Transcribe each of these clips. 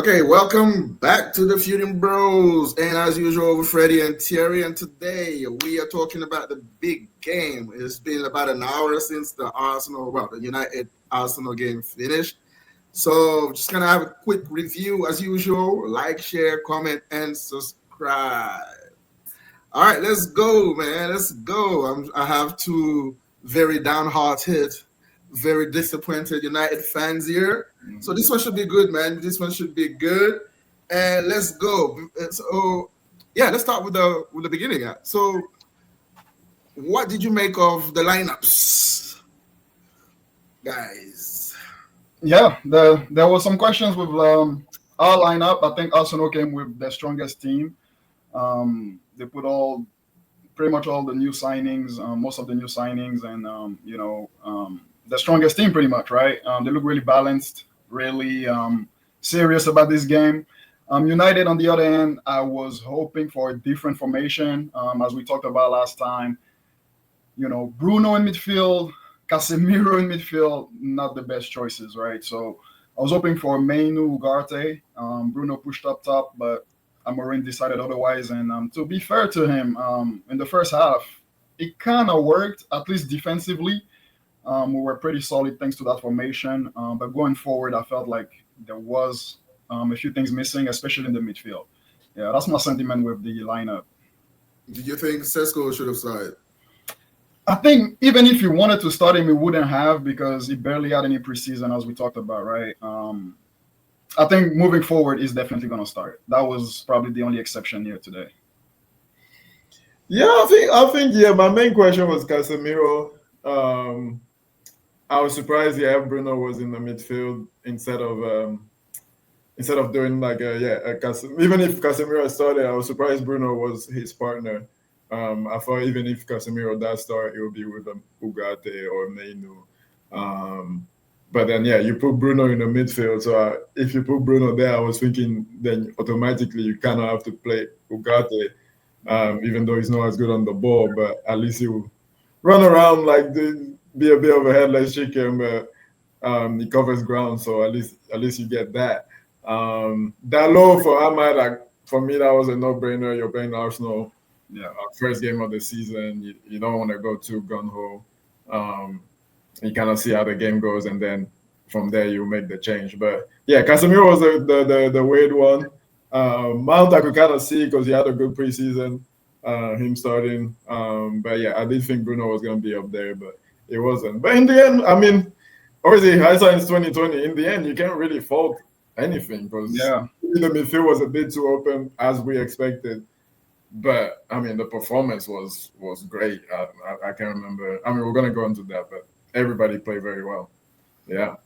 Okay, welcome back to the Feuding Bros. And as usual, with Freddie and Thierry. And today we are talking about the big game. It's been about an hour since the the United Arsenal game finished. So just gonna have a quick review as usual. Like, share, comment, and subscribe. All right, let's go, man. Let's go. I have two very downhearted, very disappointed United fans here. So this one should be good, man. This one should be good. And let's go. So yeah, let's start with the beginning. So what did you make of the lineups, guys? Yeah, there were some questions with our lineup. I think Arsenal came with the strongest team. They put pretty much all the new signings, most of the new signings, and the strongest team pretty much, right? They look really balanced, really serious about this game. United, on the other hand, I was hoping for a different formation, as we talked about last time. Bruno in midfield, Casemiro in midfield, not the best choices, right? So I was hoping for Mainu Ugarte. Bruno pushed up top, but Amorim decided otherwise. And to be fair to him, in the first half, it kind of worked, at least defensively. We were pretty solid thanks to that formation. But going forward, I felt like there was a few things missing, especially in the midfield. Yeah, that's my sentiment with the lineup. Did you think Sesko should have started? I think even if he wanted to start him, he wouldn't have because he barely had any preseason, as we talked about, right? I think moving forward, he's definitely going to start. That was probably the only exception here today. Yeah, I think. My main question was Casemiro. I was surprised, Bruno was in the midfield instead of doing even if Casemiro started, I was surprised Bruno was his partner. I thought even if Casemiro does start, it would be with Ugarte or Mainu. But then, you put Bruno in the midfield. So if you put Bruno there, I was thinking then automatically you kind of have to play Ugarte, even though he's not as good on the ball. But at least he will run around be a bit of a headless chicken, but he covers ground. So at least you get that. Dalot for Ahmad, for me, that was a no-brainer. You're playing Arsenal. Yeah, first game of the season. You don't want to go too gun-ho. You kind of see how the game goes, and then from there you make the change. But yeah, Casemiro was the weird one. Mount I could kind of see because he had a good preseason, him starting. But yeah, I did think Bruno was going to be up there, but it wasn't. But in the end, I mean, obviously hindsight is 2020. In the end, you can't really fault anything because the midfield was a bit too open as we expected. But I mean, the performance was great. I can't remember. I mean, we're gonna go into that, but everybody played very well. Yeah.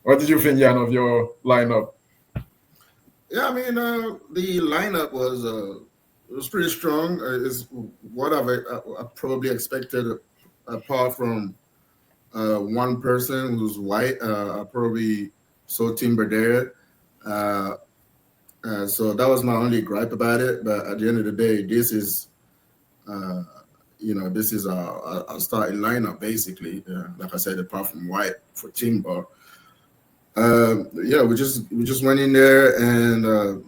What did you think, Jan, of your lineup? Yeah, I mean, the lineup was pretty strong. Is what I probably expected, apart from one person who's white. I probably saw Timber there. So that was my only gripe about it. But at the end of the day, this is, this is our starting lineup basically. Like I said, apart from White for Timber. We just went in there and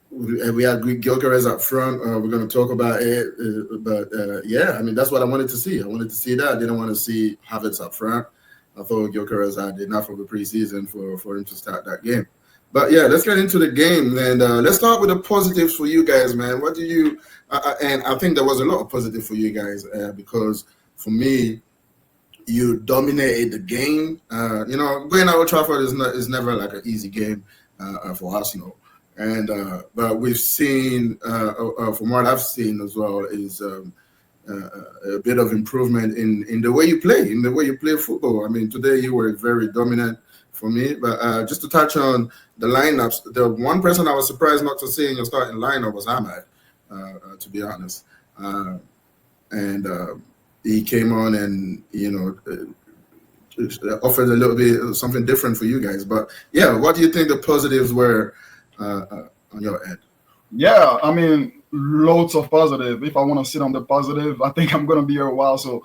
we had Gyökeres up front. We're going to talk about it, but I mean that's what I wanted to see. I wanted to see that. I didn't want to see Havertz up front. I thought Gyökeres had enough of a preseason for him to start that game. But yeah, let's get into the game and let's start with the positives for you guys, man. What do you? And I think there was a lot of positive for you guys because for me, you dominated the game. Going out Old Trafford is never like an easy game for Arsenal, and but we've seen from what I've seen as well is a bit of improvement in the way you play football. I mean, today you were very dominant for me, but just to touch on the lineups, the one person I was surprised not to see in your starting lineup was Ahmad, to be honest. He came on and, offered a little bit something different for you guys. But yeah, what do you think the positives were on your end? Yeah, I mean, loads of positive. If I want to sit on the positive, I think I'm going to be here a while. So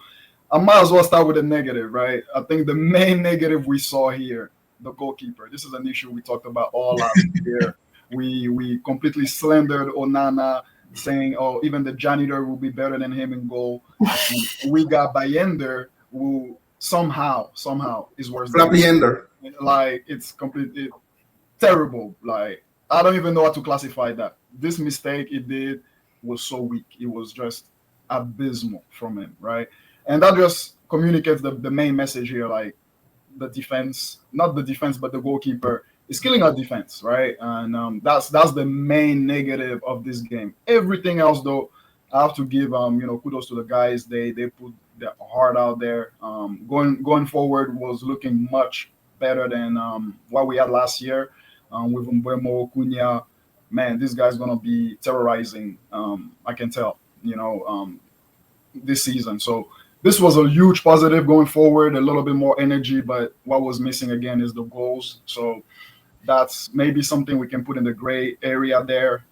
I might as well start with the negative, right? I think the main negative we saw here the goalkeeper. This is an issue we talked about all last year. We completely slandered Onana, saying, "Oh, even the janitor will be better than him in goal." And we got Bayender, who somehow is worse than Flappy him. ender. Like it's completely terrible. Like I don't even know how to classify that. This mistake he did was so weak. It was just abysmal from him, right? And that just communicates the main message here. Like the defense, not the defense, but the goalkeeper is killing our defense, right? And that's the main negative of this game. Everything else, though, I have to give kudos to the guys. They put their heart out there. Going forward was looking much better than what we had last year with Mbeumo, Cunha. Man, this guy's gonna be terrorizing. I can tell. This season. So this was a huge positive going forward, a little bit more energy, but what was missing again is the goals. So that's maybe something we can put in the gray area there.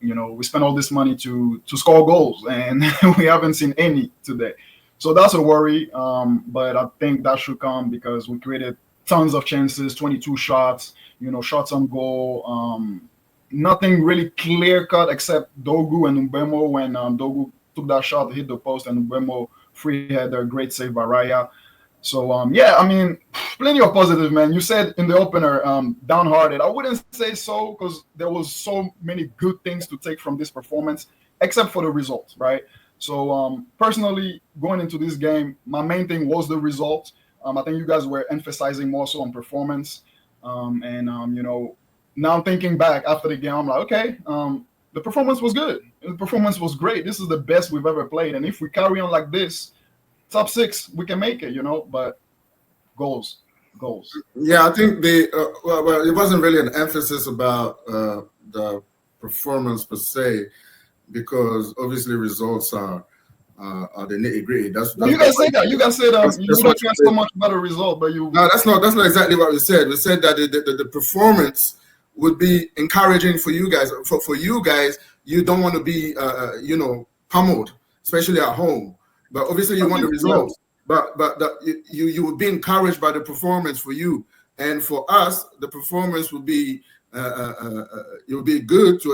We spent all this money to score goals, and we haven't seen any today. So that's a worry. But I think that should come because we created tons of chances, 22 shots, shots on goal. Nothing really clear cut except Dogu and Mbeumo when Dogu took that shot, hit the post, and Mbeumo free header, great save by Raya. So plenty of positive, man. You said in the opener, downhearted. I wouldn't say so because there was so many good things to take from this performance, except for the results, right? So personally, going into this game, my main thing was the result. I think you guys were emphasizing more so on performance, now thinking back after the game, I'm like, okay, the performance was good. The performance was great. This is the best we've ever played, and if we carry on like this, top 6, we can make it, but goals. Yeah, I think well, it wasn't really an emphasis about the performance per se, because obviously results are the nitty gritty. That's you guys say that. You guys said you don't care so much about a result, but you. No, that's not exactly what we said. We said that the performance would be encouraging for you guys. For you guys, you don't want to be pummeled, especially at home. But obviously, you want the results. But you would be encouraged by the performance for you, and for us, the performance would be it would be good to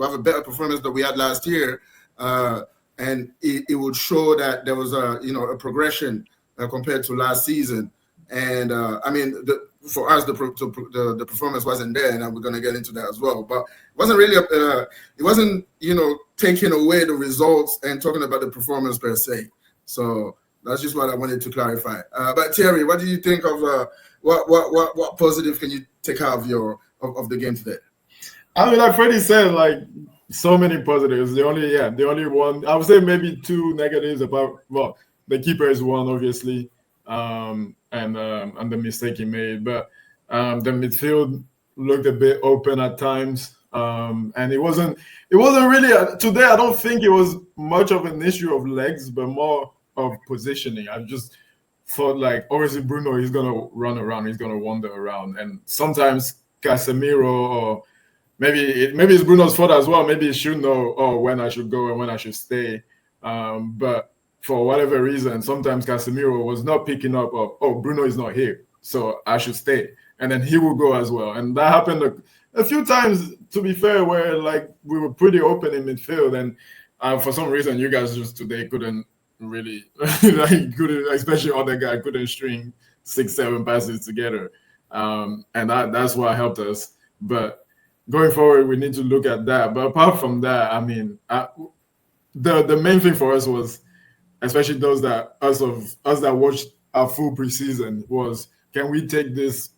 have a better performance than we had last year, and it would show that there was a progression compared to last season. And for us, the performance wasn't there, and we're going to get into that as well. But it wasn't really it wasn't taking away the results and talking about the performance per se. So that's just what I wanted to clarify. But Thierry, what do you think of what positive can you take out of the game today? I mean, like Freddie said, like so many positives. The only one I would say maybe 2 negatives about the keeper is one, obviously. And the mistake he made, but the midfield looked a bit open at times, and it wasn't really today. I don't think it was much of an issue of legs, but more of positioning. I just thought, like, obviously Bruno, he's gonna run around, he's gonna wander around, and sometimes Casemiro, or maybe it's Bruno's fault as well. Maybe he should know when I should go and when I should stay, but for whatever reason, sometimes Casemiro was not picking up, Bruno is not here, so I should stay. And then he will go as well. And that happened a few times, to be fair, where like we were pretty open in midfield. And for some reason, you guys just today couldn't really, especially other guy couldn't string 6-7 passes together. And that's what helped us. But going forward, we need to look at that. But apart from that, I mean, the main thing for us was, especially those that us that watched our full preseason, was, can we take these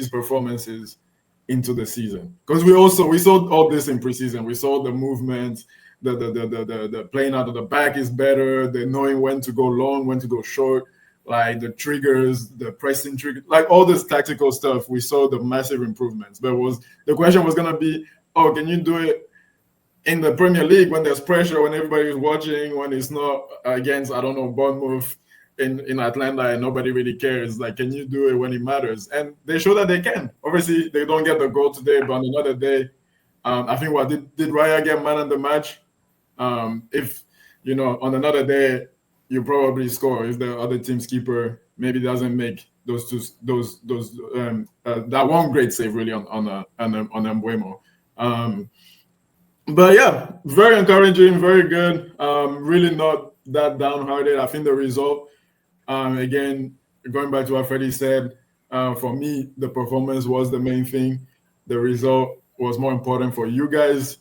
performances into the season? Because we saw all this in preseason. We saw the movement, the playing out of the back is better, the knowing when to go long, when to go short, like the triggers, the pressing trigger, like all this tactical stuff. We saw the massive improvements. But the question was gonna be, can you do it in the Premier League when there's pressure, when everybody is watching, when it's not against, I don't know, Bournemouth in Atlanta and nobody really cares? Like, can you do it when it matters? And they show that they can. Obviously, they don't get the goal today, but on another day, I think did Raya get man of the match? If on another day, you probably score if the other team's keeper maybe doesn't make that one great save really on Embuemo. But yeah, very encouraging, very good. Really not that downhearted. I think the result, again, going back to what Freddie said, for me, the performance was the main thing. The result was more important for you guys,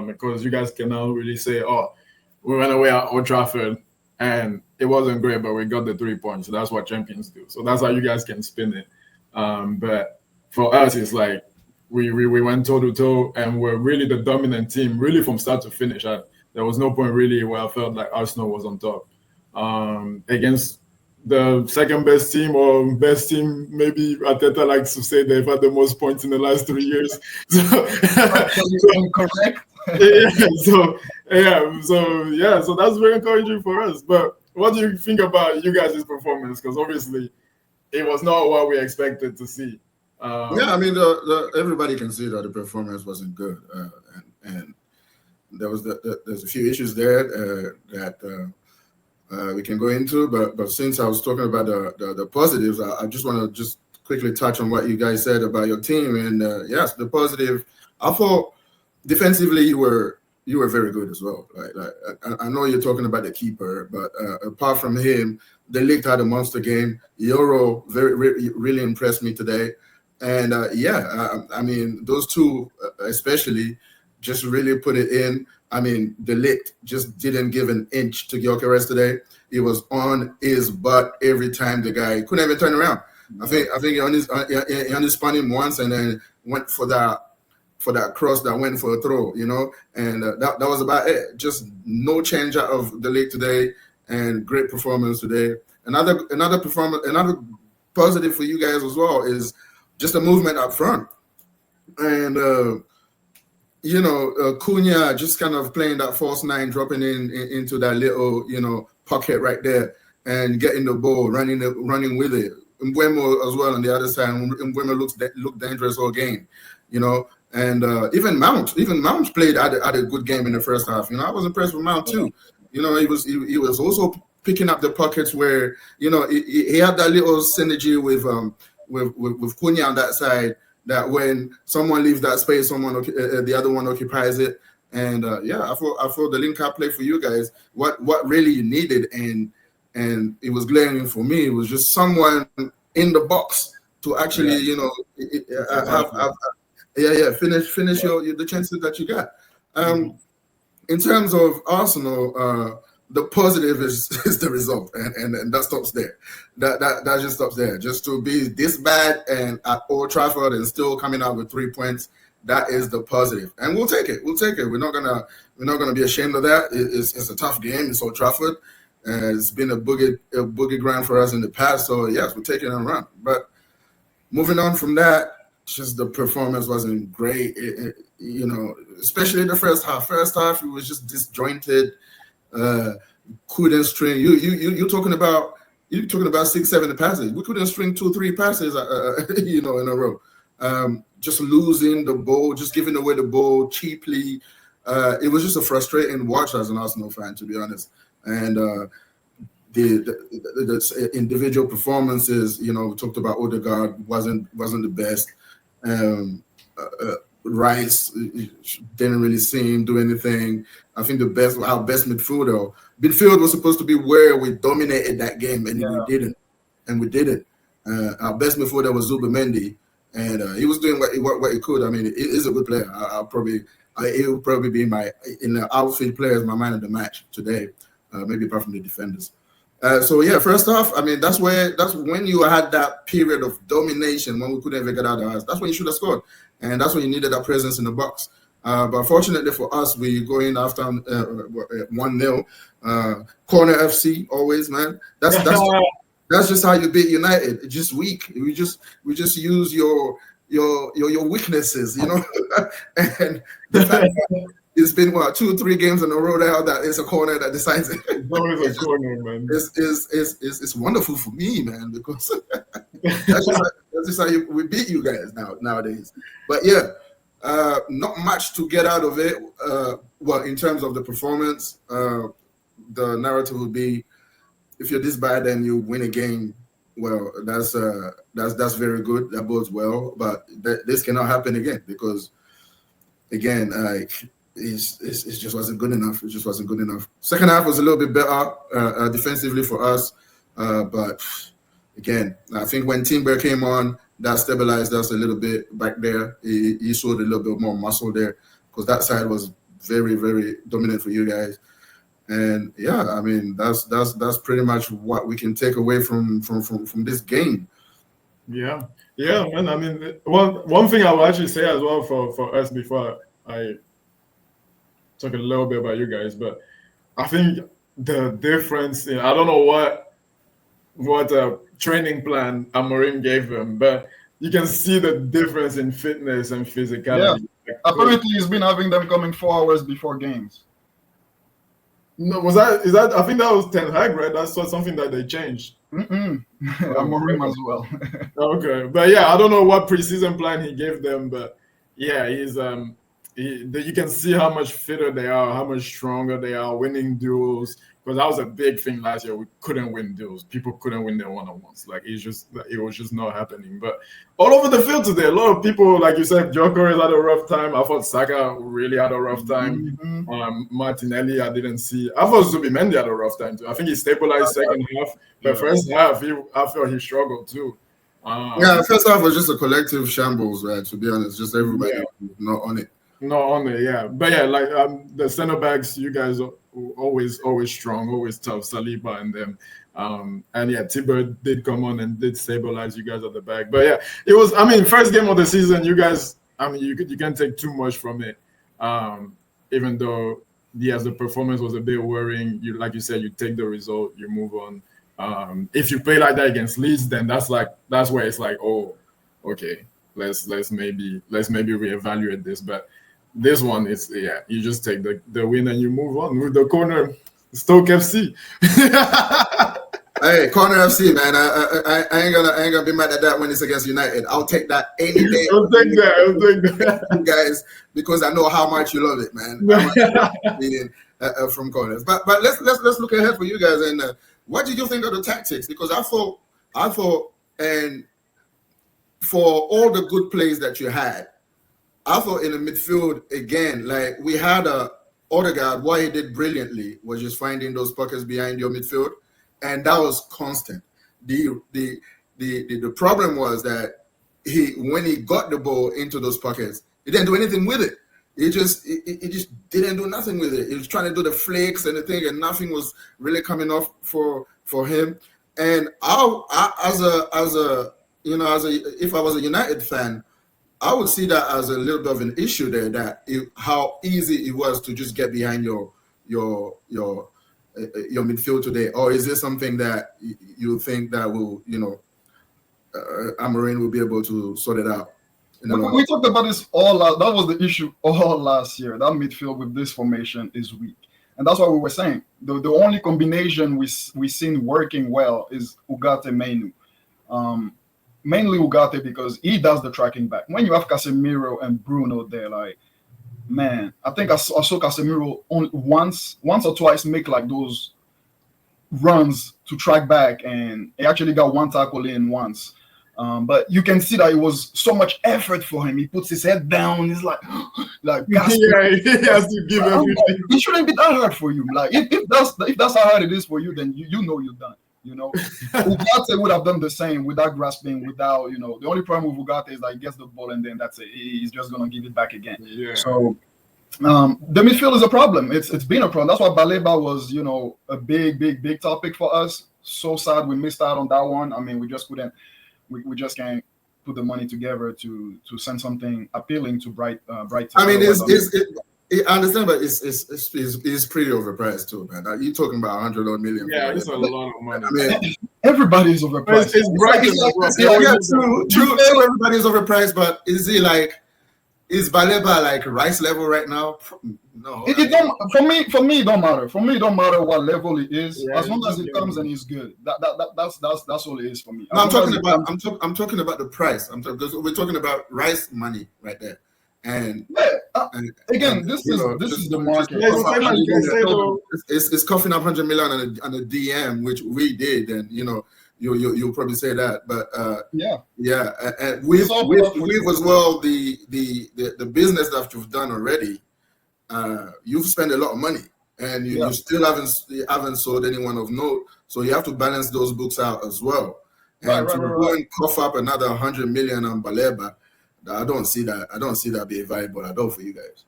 because you guys can now really say, oh, we went away at Old Trafford and it wasn't great, but we got the 3 points. So that's what champions do. So that's how you guys can spin it. But for us, it's like we went toe to toe and we're really the dominant team, really from start to finish. There was no point really where I felt like Arsenal was on top. Against the second best team or best team, maybe Arteta likes to say they've had the most points in the last 3 years. So, correct. So that's very encouraging for us. But what do you think about you guys' performance? Because obviously it was not what we expected to see. I mean, everybody can see that the performance wasn't good, and there's a few issues there that we can go into. But since I was talking about the positives, I just want to just quickly touch on what you guys said about your team. And yes, the positive, I thought defensively you were very good as well. Like I know you're talking about the keeper, but apart from him, De Ligt had a monster game. Euro really impressed me today. And I mean, those two especially just really put it in. I mean, De Ligt just didn't give an inch to Gyökeres today. He was on his butt every time. The guy couldn't even turn around. I think he only spun him once and then went for that cross that went for a throw, and that was about it. Just no change out of De Ligt today, and great performance today. Another positive for you guys as well is just the movement up front, and Cunha just kind of playing that false nine, dropping into that little pocket right there and getting the ball, running with it. Mbeumo as well on the other side. Mbeumo looked dangerous all game, and even Mount played at a good game in the first half. I was impressed with Mount too. He was also picking up the pockets where he had that little synergy with Cunha on that side. That when someone leaves that space, the other one occupies it. And I thought the link-up play for you guys. What really you needed, and it was glaring for me. It was just someone in the box to actually finish the chances that you got. In terms of Arsenal, the positive is the result, and that stops there. That just stops there. Just to be this bad and at Old Trafford and still coming out with 3 points, that is the positive, and we'll take it. We're not gonna be ashamed of that. It's a tough game. It's Old Trafford. It's been a boogie ground for us in the past. So yes, we'll take it and run. But moving on from that, just the performance wasn't great. Especially the first half. First half, it was just disjointed. Couldn't string. You're talking about 6-7 passes. We couldn't string 2-3 passes, in a row. Just losing the ball, just giving away the ball cheaply. It was just a frustrating watch as an Arsenal fan, to be honest. And the individual performances, we talked about Odegaard wasn't the best. Rice didn't really see him do anything. I think our best midfielder was supposed to be where we dominated that game, and we didn't. Our best midfielder was Zubimendi, and he was doing what he could. I mean, he is a good player. He will probably be in the outfield players, my man of the match today. Maybe apart from the defenders. First off, I mean, that's when you had that period of domination when we couldn't even get out of the house. That's when you should have scored, and that's when you needed that presence in the box. But fortunately for us, we go in after 1-0. Corner FC always, man. That's just how you beat United. It's just weak. We just use your weaknesses, and the fact that it's been 2-3 games in a row now that it's a corner that decides it. It's always a corner, man. It's wonderful for me, man, because that's just how we beat you guys nowadays. But not much to get out of it. In terms of the performance, the narrative would be, if you're this bad and you win a game, Well, that's very good. That bodes well, but this cannot happen again because, again, it just wasn't good enough. It just wasn't good enough. Second half was a little bit better defensively for us, but again, I think when Timber came on, that stabilized us a little bit back there. He showed a little bit more muscle there because that side was very, very dominant for you guys. And yeah, I mean that's pretty much what we can take away from this game. Yeah, man. I mean, one thing I will actually say as well for us before I talk a little bit about you guys, but I think the difference. I don't know what training plan Amorim gave them, but you can see the difference in fitness and physicality. Yeah. Apparently, he's been having them coming 4 hours before games. No, is that? I think that was Ten Hag, right? That's something that they changed. Amorim as well. Okay, but yeah, I don't know what preseason plan he gave them, but yeah, he's you can see how much fitter they are, how much stronger they are, winning duels. Because that was a big thing last year. We couldn't win duels. People couldn't win their one-on-ones. Like it was just not happening. But all over the field today, a lot of people, like you said, Joker had a rough time. I thought Saka really had a rough time. Martinelli, I didn't see. I thought Zubimendi had a rough time too. I think he stabilized second half, but first half, I felt he struggled too. Yeah, first half was just a collective shambles, right? To be honest, just everybody not on it. Not on it, yeah. But yeah, like the center backs, you guys are always strong, always tough. Saliba and them. And yeah, Timber did come on and did stabilize you guys at the back. But yeah, it was, I mean, first game of the season, you guys, I mean, you can't take too much from it. Even though the performance was a bit worrying, like you said, you take the result, you move on. If you play like that against Leeds, then that's where it's like, oh, okay, let's maybe reevaluate this. But this one is, yeah, you just take the win and you move on with the corner. Stoke FC. Hey, corner FC, man. I ain't gonna be mad at that when it's against United. I'll take that any day. I'll take that, guys, because I know how much you love it, man. From corners. But let's look ahead for you guys. And what did you think of the tactics? Because I thought, and for all the good plays that you had, I thought in the midfield again, like we had Odegaard. What he did brilliantly was just finding those pockets behind your midfield, and that was constant. The problem was that when he got the ball into those pockets, he didn't do anything with it. He just didn't do nothing with it. He was trying to do the flakes and the thing, and nothing was really coming off for him. And if I was a United fan, I would see that as a little bit of an issue there. How easy it was to just get behind your midfield today, or is this something that you think that will, Amorim will be able to sort it out? We talked about this all. That was the issue all last year. That midfield with this formation is weak, and that's what we were saying. The only combination we seen working well is Ugarte Mainu. Mainly Ugarte because he does the tracking back. When you have Casemiro and Bruno there, like, man, I think I saw Casemiro only once or twice make like those runs to track back, and he actually got one tackle in once. But you can see that it was so much effort for him. He puts his head down. He's like yeah, he has to give everything. It shouldn't be that hard for you. Like if that's how hard it is for you, then you know you're done. Ugarte would have done the same without grasping, without, the only problem with Ugarte is that he gets the ball and then that's it. He's just going to give it back again. Yeah. So the midfield is a problem. It's been a problem. That's why Baleba was, a big topic for us. So sad we missed out on that one. I mean, we just couldn't, we just can't put the money together to send something appealing to Brighton. I mean, I understand, but it's pretty overpriced too, man. You're talking about 100 million. Yeah, it's a lot of money. I mean, everybody's overpriced. It's Brighton. True. Everybody's overpriced, but is Baleba like Rice level right now? No. It don't, for me, it don't matter. For me, it don't matter what level it is. Yeah, as long as it comes and it's good. That's all it is for me. No, I'm talking about the price. We're talking about Rice money right there. And again, this is the market. It's coughing up 100 million on a DM, which we did, and You'll probably say that, but yeah, and with as well the business that you've done already, you've spent a lot of money, and you still haven't sold anyone of note, so you have to balance those books out as well. And to go and cough up another 100 million on Baleba, I don't see that being viable at all for you guys.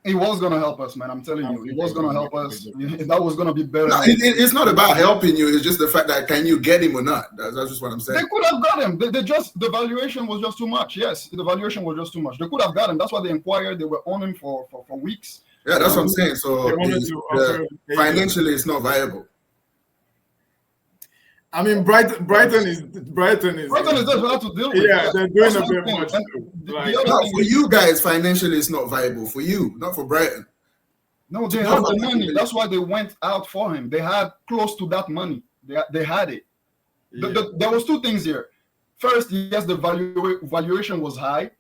It was going to help us, man. I'm telling you, it was going to help us. That was going to be better. No, it's not about helping you. It's just the fact that can you get him or not? That's just what I'm saying. They could have got him. The valuation was just too much. Yes, the valuation was just too much. They could have got him. That's why they inquired. They were on him for weeks. Yeah, that's what I'm saying. So financially, it's not viable. I mean, Brighton is just hard to deal with. Yeah, they're doing a bit much. Not for you guys, financially, it's not viable for you, not for Brighton. No, they had the money. That's why they went out for him. They had close to that money. They had it. Yeah. There was two things here. First, yes, the valuation was high.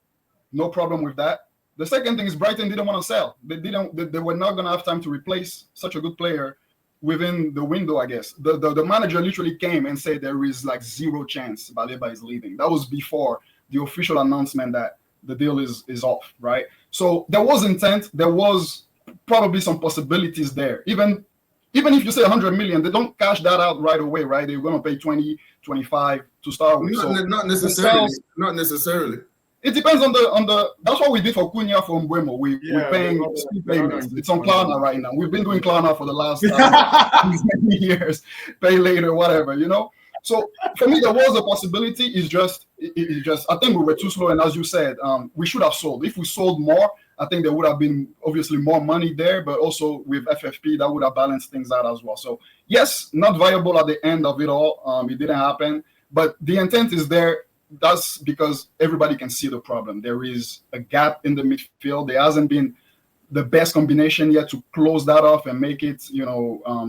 No problem with that. The second thing is Brighton didn't want to sell. They were not going to have time to replace such a good player within the window, I guess. The manager literally came and said there is like zero chance Baleba is leaving. That was before the official announcement that the deal is off, right? So there was intent. There was probably some possibilities there. Even if you say 100 million, they don't cash that out right away, right? They're going to pay 20, 25 to start with. Not necessarily. Not necessarily. It depends on the. That's what we did for Cunha from Buemo. We're paying speed payments. It's on Klarna right now. We've been doing Klarna for the last many years. Pay later, whatever, you know. So for me, there was a possibility. It's just I think we were too slow. And as you said, we should have sold. If we sold more, I think there would have been obviously more money there. But also with FFP, that would have balanced things out as well. So yes, not viable at the end of it all. It didn't happen. But the intent is there. That's because everybody can see the problem. There is a gap in the midfield. There hasn't been the best combination yet to close that off and make it,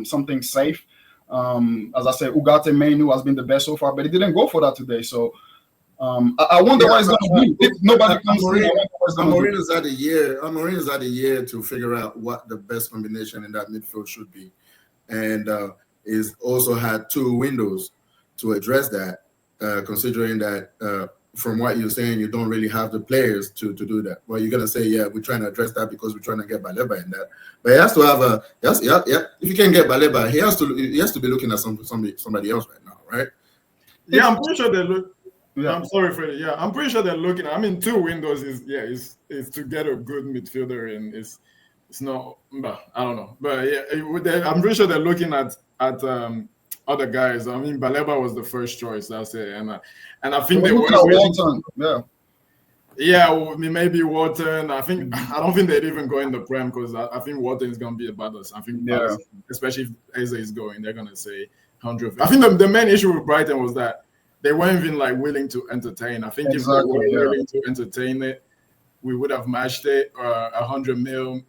something safe. As I said, Ugarte Mainu has been the best so far, but he didn't go for that today. So I wonder what it's going to be. If nobody comes in, Amorim is at a year to figure out what the best combination in that midfield should be, and is also had 2 windows to address that. Considering that from what you're saying, you don't really have the players to do that. Well, you're gonna say, yeah, we're trying to address that because we're trying to get Baleba in that. But he has to have if you can get Baleba, he has to be looking at somebody else right now, right? Yeah, I'm pretty sure they look. Yeah. I'm sorry, Freddie. Yeah, I'm pretty sure they're looking. I mean, 2 windows is to get a good midfielder in. It's not. I don't know, but yeah, I'm pretty sure they're looking at other guys. I mean, Baleba was the first choice. That's it, and I think they were Walton. Yeah, maybe Walton. I don't think they'd even go in the Prem because I think Walton is gonna be about us. I think, especially if Eze is going, they're gonna say 100. I think the main issue with Brighton was that they weren't even like willing to entertain. I think if they were willing to entertain it, we would have matched it. 100 mil,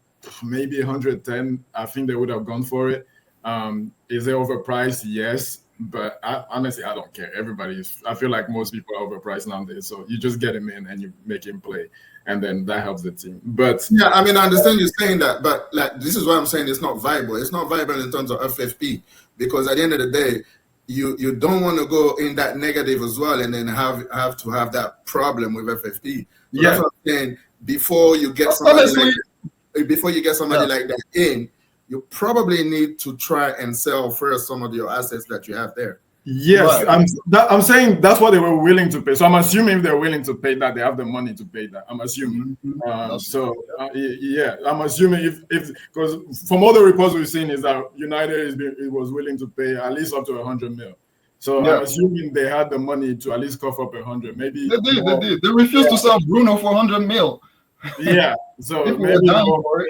maybe 110. I think they would have gone for it. Is it overpriced? Yes, but honestly, I don't care. I feel like most people are overpriced nowadays. So you just get him in and you make him play, and then that helps the team. But yeah, I mean, I understand you saying that, but like this is why I'm saying it's not viable. It's not viable in terms of FFP because at the end of the day, you don't want to go in that negative as well, and then have to have that problem with FFP. So that's what I'm saying. Before you get somebody like that in, you probably need to try and sell first some of your assets that you have there. Yes, right. I'm saying that's what they were willing to pay. So I'm assuming if they're willing to pay that, they have the money to pay that. I'm assuming. I'm assuming if because from all the reports we've seen is that United was willing to pay at least up to 100 mil. So I'm assuming they had the money to at least cough up 100. Maybe they did. They refused to sell Bruno for 100 mil. Yeah. So maybe more.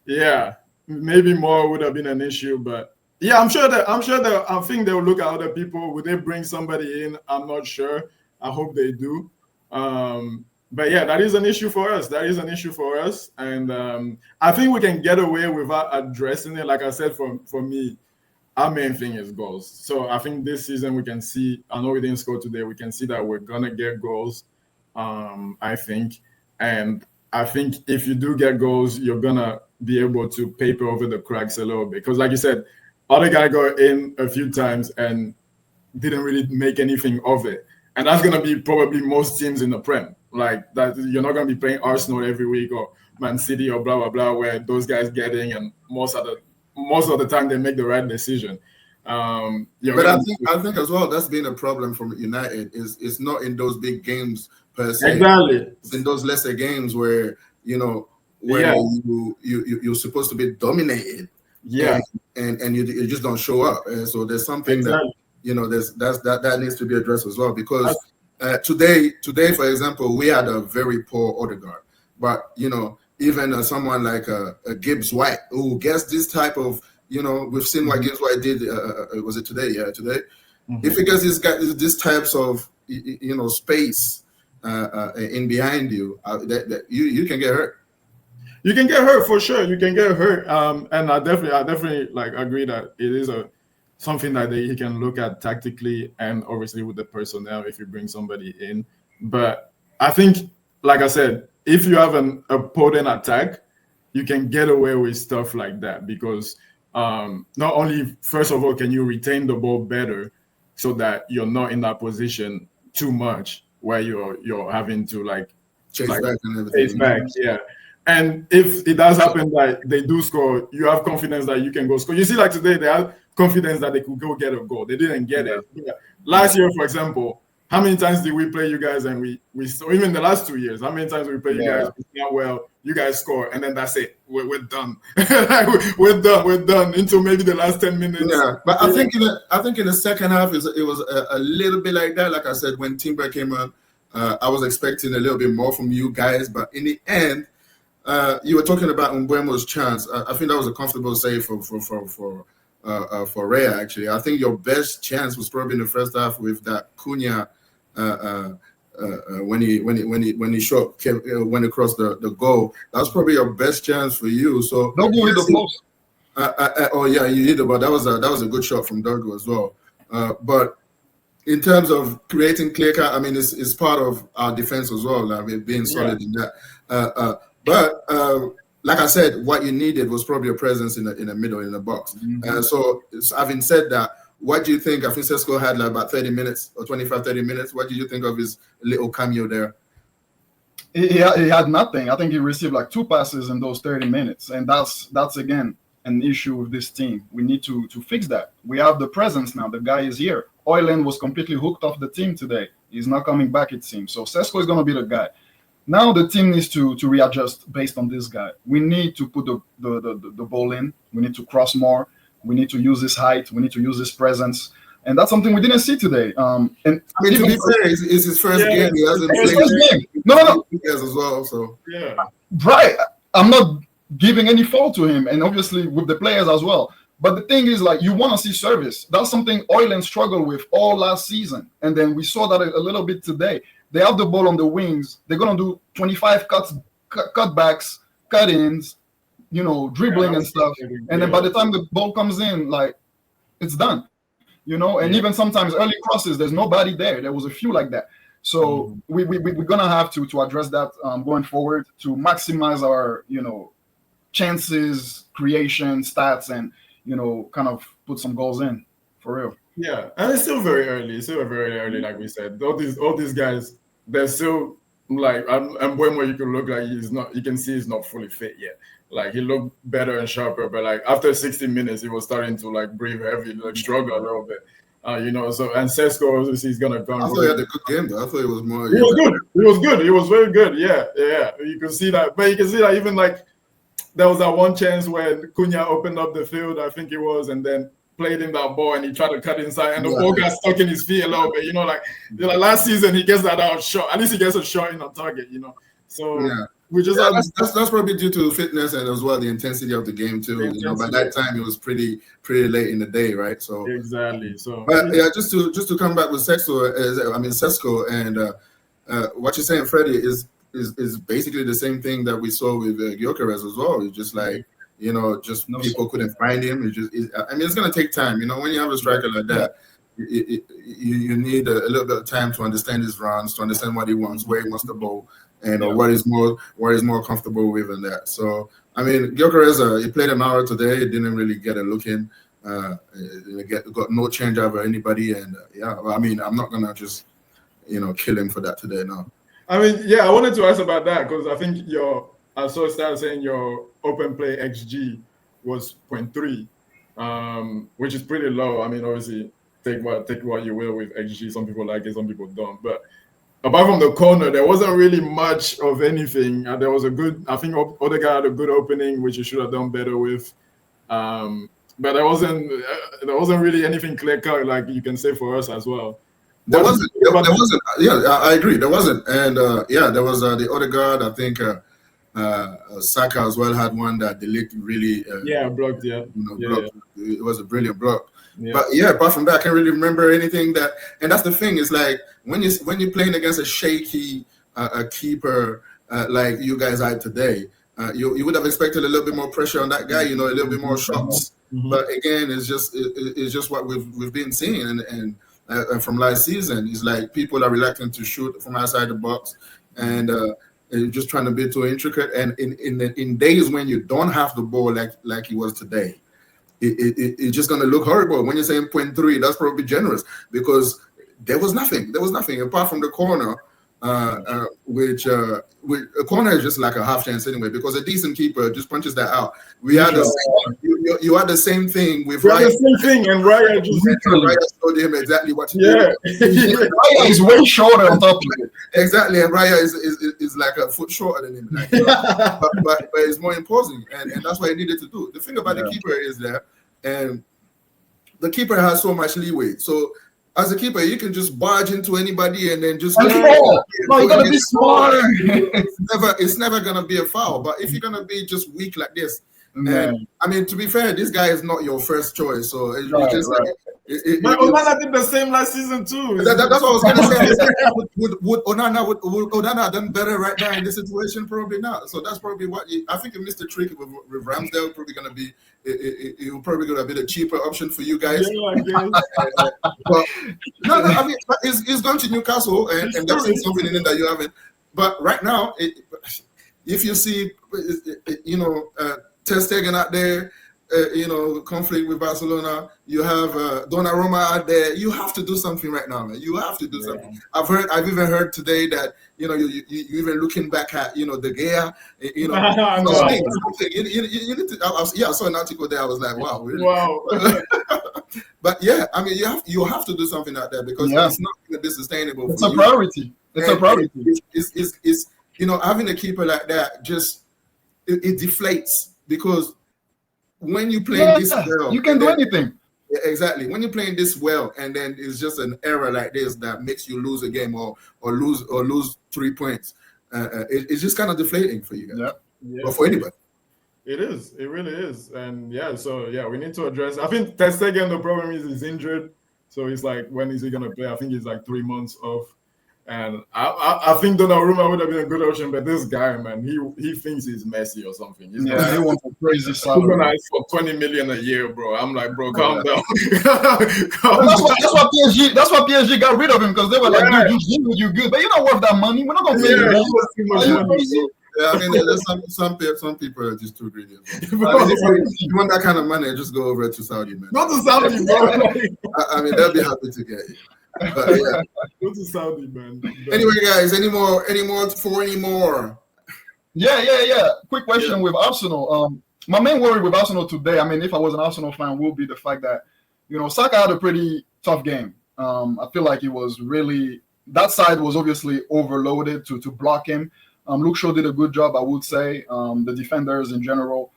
Yeah. Maybe more would have been an issue, but yeah, I think they'll look at other people. Would they bring somebody in? I'm not sure. I hope they do. But yeah, that is an issue for us. And I think we can get away without addressing it. Like I said, for me, our main thing is goals. So I think this season we can see, I know we didn't score today, we can see that we're gonna get goals. I think. And I think if you do get goals, you're gonna be able to paper over the cracks a little bit. Because like you said, other guy got in a few times and didn't really make anything of it. And that's gonna be probably most teams in the Prem. Like that, you're not gonna be playing Arsenal every week or Man City or blah blah blah, where those guys get in and most of the time they make the right decision. But I think as well that's been a problem from United is it's not in those big games per se. Exactly. It's in those lesser games where where you're supposed to be dominated. Yeah. And you just don't show up. And so there's something that that needs to be addressed as well, because today, for example, we had a very poor Odegaard, but even someone like a Gibbs White who gets this type of we've seen what Gibbs White did. Was it today? Yeah, today. Mm-hmm. If he gets these types of space in behind you, that you can get hurt. You can get hurt for sure. You can get hurt, and I definitely like agree that it is something that he can look at tactically and obviously with the personnel if you bring somebody in. But I think, like I said, if you have an opponent attack, you can get away with stuff like that because not only, first of all, can you retain the ball better so that you're not in that position too much where you're having to chase back and everything. Chase back, yeah. And if it does happen that they do score, you have confidence that you can go score. You see, like today, they have confidence that they could go get a goal. They didn't get it. Yeah. Last year, for example, how many times did we play you guys and we saw, even the last 2 years, how many times we play you guys, not well, you guys score, and then that's it. We're done. We're done until maybe the last 10 minutes. Yeah, but I think in the second half, it was a little bit like that. Like I said, when Timber came on, I was expecting a little bit more from you guys, but in the end, you were talking about Mbeumo's chance. I think that was a comfortable save for Raya. Actually, I think your best chance was probably in the first half with that Cunha when he shot went across the goal. That was probably your best chance for you. So don't go with the post. Oh yeah, you did, but that was a good shot from Dogo as well. But in terms of creating clear cut, I mean, it's part of our defense as well. Like being solid in that. But like I said, what you needed was probably a presence in the middle in the box. Mm-hmm. So having said that, what do you think? I think Sesko had like about 30 minutes or 25, 30 minutes. What did you think of his little cameo there? He had nothing. I think he received like 2 passes in those 30 minutes. And that's again, an issue with this team. We need to fix that. We have the presence now. The guy is here. Oyland was completely hooked off the team today. He's not coming back, it seems. So Sesko is going to be the guy. Now the team needs to readjust based on this guy. We need to put the ball in. We need to cross more. We need to use his height. We need to use his presence. And that's something we didn't see today. And I mean, to be fair, it's his first game. He hasn't played. No. He has as well. So yeah, right. I'm not giving any fault to him, and obviously with the players as well. But the thing is, like, you want to see service. That's something Oyland struggled with all last season, and then we saw that a little bit today. They have the ball on the wings. They're gonna do 25 cutbacks, cut-ins, dribbling and stuff. And then by the time the ball comes in, like, it's done. And even sometimes early crosses, there's nobody there. There was a few like that. So we're gonna have to address that going forward to maximize our chances, creation, stats, and kind of put some goals in for real. Yeah, and it's still very early. It's still very early, like we said. All these guys, they're still like, and Mbeumo, you can look like he's not. You can see he's not fully fit yet. Like, he looked better and sharper, but like after 60 minutes, he was starting to like breathe heavy, like struggle a little bit. So, and Sesko, obviously, he's gonna come. I thought he had a good game, though. I thought it was more. He was good. He was good. He was very good. Yeah. You can see that, but you can see that even like there was that one chance when Cunha opened up the field, I think it was, and then played him that ball and he tried to cut inside and the ball got stuck in his feet a little bit. Like last season he gets that out shot. At least he gets a shot in on target. So we just that's probably due to fitness and as well the intensity of the game too. By that time it was pretty late in the day, right? So exactly. So but yeah, just to come back with Sesko and what you're saying, Freddie, is basically the same thing that we saw with Gyökeres as well. It's just like people couldn't find him. It's going to take time. When you have a striker like that, you need a little bit of time to understand his runs, to understand what he wants, where he wants the ball, and what he's more comfortable with and that. So, Gyökeres, he played an hour today. He didn't really get a look in. Got no change over anybody, and I mean, I'm not gonna just kill him for that today. No. I mean, yeah, I wanted to ask about that because I think I saw started saying your open play XG was 0.3, which is pretty low. I mean, obviously, take what you will with XG. Some people like it, some people don't. But apart from the corner, there wasn't really much of anything. There was I think Odegaard had a good opening, which you should have done better with. But there wasn't really anything clear cut like you can say for us as well. There wasn't. Yeah, I agree. There wasn't, and there was the Odegaard. I think Saka as well had one that the league really blocked. Blocked. It was a brilliant block. Yeah. But apart from that, I can't really remember anything and that's the thing. Is like when you're playing against a shaky keeper like you guys are today, you would have expected a little bit more pressure on that guy. A little bit more shots. Mm-hmm. But again, it's just what we've been seeing and from last season. It's like people are reluctant to shoot from outside the box and just trying to be too intricate. And in days when you don't have the ball like he was today, it's just going to look horrible. When you're saying 0.3, that's probably generous because there was nothing apart from the corner, which a corner is just like a half chance anyway because a decent keeper just punches that out. You had the same thing with Raya. The same thing, and Raya just showed him exactly what to do. Raya is way shorter on top of it. Exactly, and Raya is like a foot shorter than him. But it's more imposing, and that's what he needed to do. The thing about the keeper is that, and the keeper has so much leeway. So as a keeper, you can just barge into anybody and then just. No, you gotta be smart. It's never gonna be a foul. But if you're gonna be just weak like this. And, I mean, to be fair, this guy is not your first choice, so it's just like. But Onana did the same last season too. That's what I was going to say. Would Onana done better right now in this situation? Probably not. So that's probably what I think. You missed the trick with Ramsdale. Probably going to be. It probably going to be the cheaper option for you guys. Yeah, I guess. But no, I mean, it's going to Newcastle, and that's something in it that you haven't. But right now, if you see, Ter Stegen out there, conflict with Barcelona. You have Donnarumma out there. You have to do something right now, man. You have to do something. I've even heard today that you even looking back at De Gea. You need to. I saw an article there. I was like, wow, really? Wow. But I mean, you have to do something out there because it's not going to be sustainable. It's a priority. It's a priority. It's having a keeper like that just it deflates. Because when you play this well, you can do anything. Yeah, exactly. When you're playing this well, and then it's just an error like this that makes you lose a game or lose 3 points, it's just kind of deflating for you guys, or for anybody. It is. It really is. And we need to address. I think Ter Stegen, the problem is he's injured, so it's like, when is he gonna play? I think he's like 3 months off. And I think Donnarumma would have been a good option, but this guy, man, he thinks he's Messi or something. He wants a crazy salary. For 20 million a year, bro. I'm like, bro, calm down. That's why PSG got rid of him, because they were like, dude, you good, but you're not worth that money. We're not gonna pay you. Yeah, I mean, there's some people are just too greedy. If you want that kind of money, just go over to Saudi, man. Not to Saudi, bro. I mean, they'll be happy to get you. But, go to Saudi, man. Anyway, guys, any more? Yeah. Quick question with Arsenal. My main worry with Arsenal today, I mean, if I was an Arsenal fan, would be the fact that, Saka had a pretty tough game. I feel like it was really, that side was obviously overloaded to block him. Luke Shaw did a good job, I would say. The defenders in general,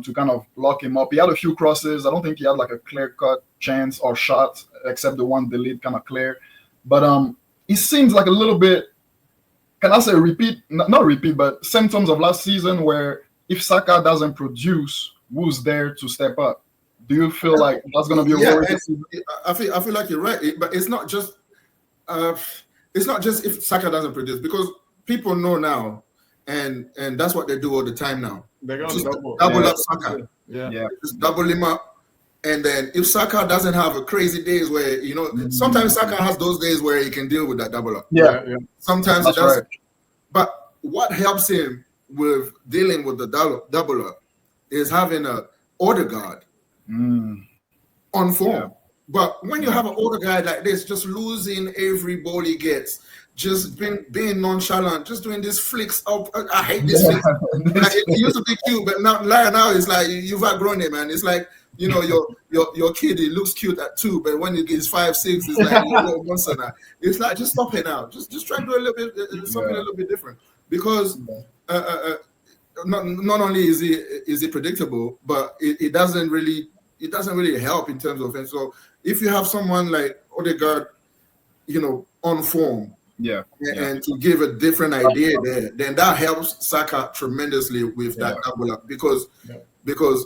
to kind of lock him up. He had a few crosses. I don't think he had like a clear-cut chance or shot, except the one delete kind of clear. But it seems like a little bit, can I say not repeat, but symptoms of last season, where if Saka doesn't produce, who's there to step up? Do you feel like that's going to be a worry? I feel like you're right, but it's not just if Saka doesn't produce, because people know now, and that's what they do all the time now. They're going to double up Saka. Yeah. Just double him up. And then if Saka doesn't have a crazy days where, sometimes Saka has those days where he can deal with that double up. Yeah. Sometimes it doesn't. Right. But what helps him with dealing with the double up is having a Odegaard on form. But when you have an older guy like this, just losing every ball he gets, just being nonchalant, just doing these flicks up. I hate this flick. Like, it used to be cute, but now it's like you've outgrown it, man. It's like, you know, your kid, he looks cute at 2, but when he gets 5, 6, it's like you're a little monster now. It's like, just stop it now. Just try to do a little bit something a little bit different, because not only is he predictable, but it doesn't really help in terms of. And so if you have someone like Odegaard, you know, on form, and to give a different idea there, then that helps Saka tremendously with that double up, because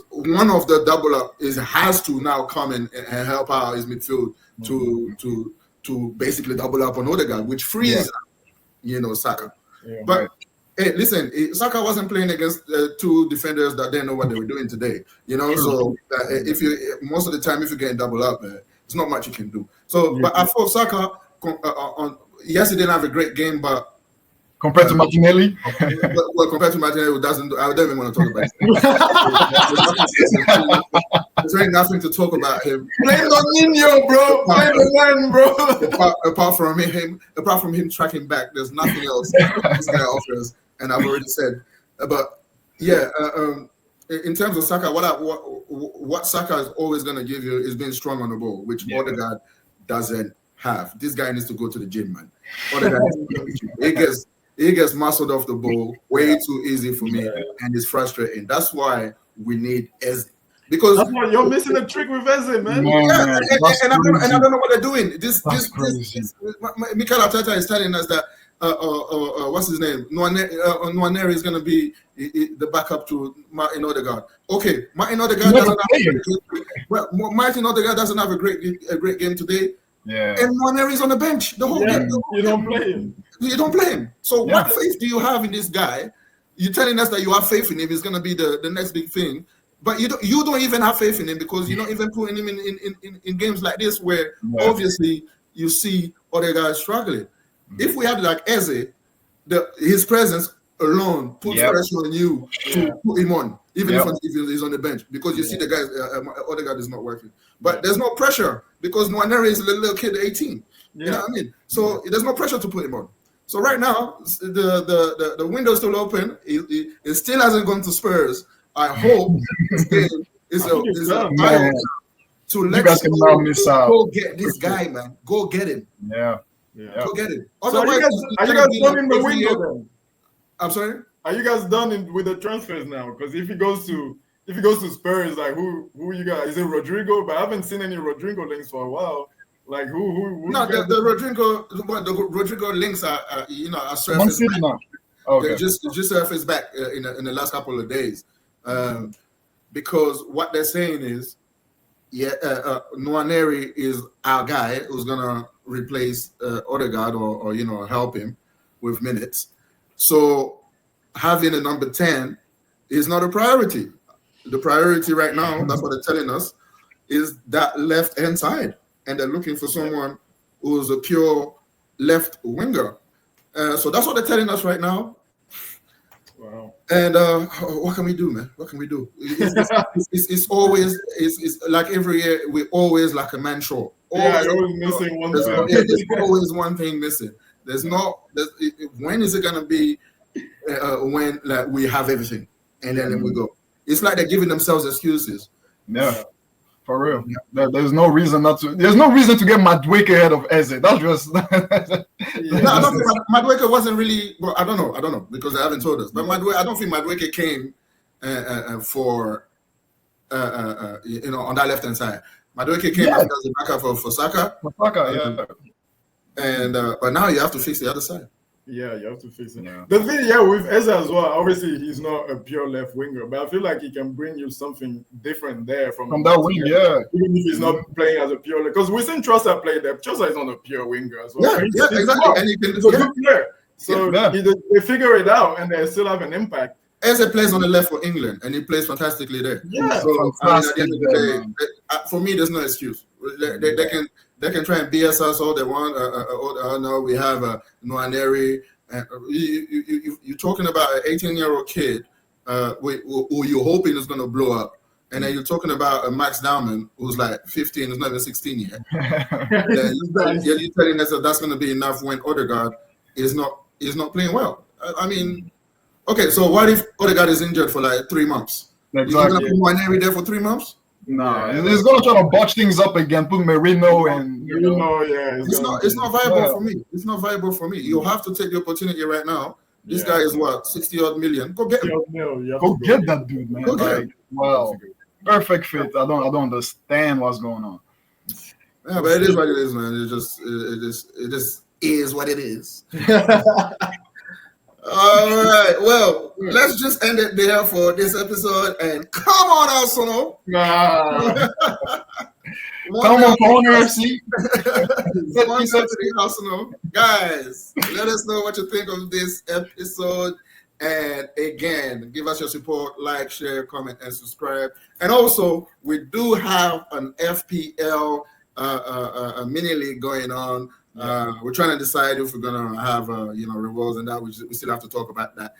one of the double up has to now come and help out his midfield to basically double up on Odegaard, which frees you know, Saka. But hey, listen, Saka wasn't playing against 2 defenders that didn't know what they were doing today. You know, so if you most of the time if you're getting double up, it's not much you can do. So, but I thought Saka yes, he didn't have a great game, but compared to Martinelli, compared to Martinelli, I don't even want to talk about it. There's really nothing to talk about him. Blame Nino, bro. Blame the man, bro. Apart from him tracking back, there's nothing else this guy offers, and I've already said. But in terms of Saka, what Saka is always going to give you is being strong on the ball, which Odegaard doesn't have. This guy needs to go to the gym, man. He gets muscled off the ball way too easy for me, and it's frustrating. That's why we need Eze. Because that's why you're missing a trick with Eze, man. And I don't know what they're doing. Mikel Arteta is telling us that what's his name? Nwaneri is going to be the backup to Martin Odegaard. Okay, Martin Odegaard doesn't have a great game today. Yeah. And Nwaneri is on the bench the whole game. You don't play him. You don't play him. So what faith do you have in this guy? You're telling us that you have faith in him. He's going to be the next big thing. But you don't even have faith in him, because you're not even putting him in games like this where obviously you see other guys struggling. If we had like Eze, his presence alone puts pressure on you to put him on, even if he's on the bench, because you see the guys, Odegaard is not working. But there's no pressure because Nwaneri is a little kid, 18. You know what I mean? So there's no pressure to put him on. So right now, the window's still open. It still hasn't gone to Spurs. I hope this game is a battle to let go get this guy, man. Go get him. Go get him. Otherwise, are you guys done in the window then? I'm sorry? Are you guys done with the transfers now? Because if he goes to Spurs, like who you guys? Is it Rodrigo? But I haven't seen any Rodrigo links for a while. Like who no, the Rodrigo links are surfaced back. Okay. They just surfaced back in the last couple of days. Because what they're saying is, Nwaneri is our guy who's gonna replace Odegaard or help him with minutes. So having a number 10 is not a priority. The priority right now, that's what they're telling us, is that left hand side, and they're looking for someone who's a pure left winger. So that's what they're telling us right now. Wow. And what can we do, man? What can we do? It's always like every year we always like a man short. Always missing one. There's always one thing missing. When is it gonna be when like we have everything and then we go? It's like they're giving themselves excuses. Yeah. For real, there's no reason not to. There's no reason to get Madueke ahead of Eze. That's just. No, I don't think Madueke wasn't really. Well, I don't know because they haven't told us. But I don't think Madueke came for on that left hand side. Madueke came as a backup for Saka. For Saka, And but now you have to fix the other side. Yeah, you have to fix it. Yeah. The thing, with Eze as well, obviously he's not a pure left winger, but I feel like he can bring you something different there from that wing, even if he's not playing as a pure, because we've seen Trossard play there. Trossard is not a pure winger as well. Yeah, exactly. And he's a good player. So they figure it out and they still have an impact. Eze plays on the left for England and he plays fantastically there. Yeah. So at the end of the day, for me, there's no excuse. They can try and BS us all they want. No, we have Nwaneri. You're talking about an 18-year-old kid who you're hoping is going to blow up. and then you're talking about a Max Diamond who's like 15, is not even 16 yet. Then you're telling us that that's going to be enough when Odegaard is not playing well. I mean, okay, so what if Odegaard is injured for like 3 months? Exactly. You're going to put Waneri there for 3 months? No, he's going to try to botch things up again, put Merino and it's not viable for me. It's not viable for me. You have to take the opportunity right now. This guy is what, 60-odd million? Go get him. Go get that dude, man. Go get him. Wow, perfect fit. I don't understand what's going on. Yeah, but it is what it is, man. It just is what it is. All right. Well, let's just end it there for this episode. And come on, Arsenal. Come on, Corner FC. One to the Arsenal. Guys, let us know what you think of this episode. And again, give us your support, like, share, comment, and subscribe. And also, we do have an FPL a mini league going on. We're trying to decide if we're gonna have rewards and that. We still have to talk about that.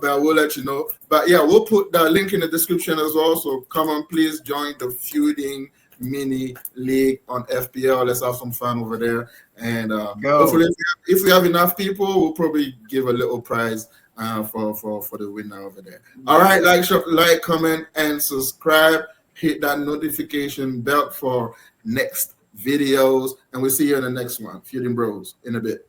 But we'll let you know. But yeah, we'll put the link in the description as well. So come on, please join the Feuding mini league on FPL. Let's have some fun over there. And hopefully, if we have enough people, we'll probably give a little prize for the winner over there. All right, like, comment, and subscribe. Hit that notification bell for next videos, and we'll see you in the next one. Feuding Bros in a bit.